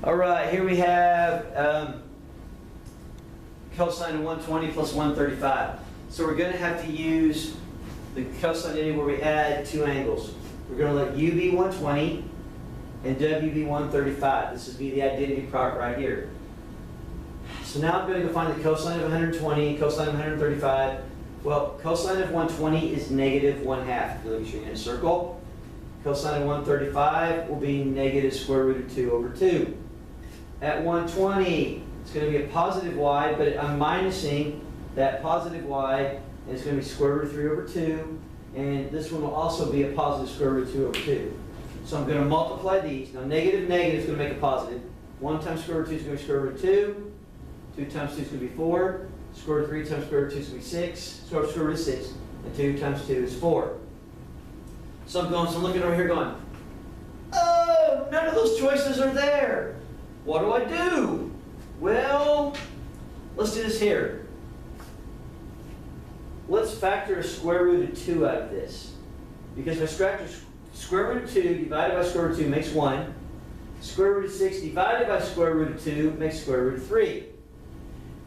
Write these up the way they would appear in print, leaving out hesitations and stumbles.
All right, here we have cosine of 120 plus 135. So we're going to have to use the cosine identity where we add two angles. We're going to let u be 120 and w be 135. This would be the identity product right here. So now I'm going to go find the cosine of 120 and cosine of 135. Well, cosine of 120 is negative 1/2. If you look at your inner circle. Cosine of 135 will be negative square root of 2 over 2. At 120, it's going to be a positive y, but I'm minusing that positive y, and it's going to be square root of 3 over 2. And this one will also be a positive square root of 2 over 2. So I'm going to multiply these. Now, negative is going to make a positive. 1 times square root of 2 is going to be square root of 2. 2 times 2 is going to be 4. Square root of 3 times square root of 2 is going to be 6. Square root of 6. And 2 times 2 is 4. So I'm looking over here going, oh, none of those choices are there. What do I do? Well, let's do this here. Let's factor a square root of 2 out of this. Because if I factor square root of 2 divided by square root of 2 makes 1. Square root of 6 divided by square root of 2 makes square root of 3.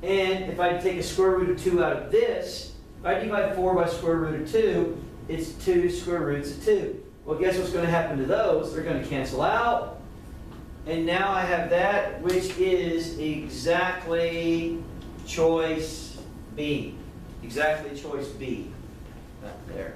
And if I take a square root of 2 out of this, if I divide 4 by square root of 2, it's 2 square roots of 2. Well, guess what's going to happen to those? They're going to cancel out. And now I have that, which is exactly choice B. Exactly choice B. Right there.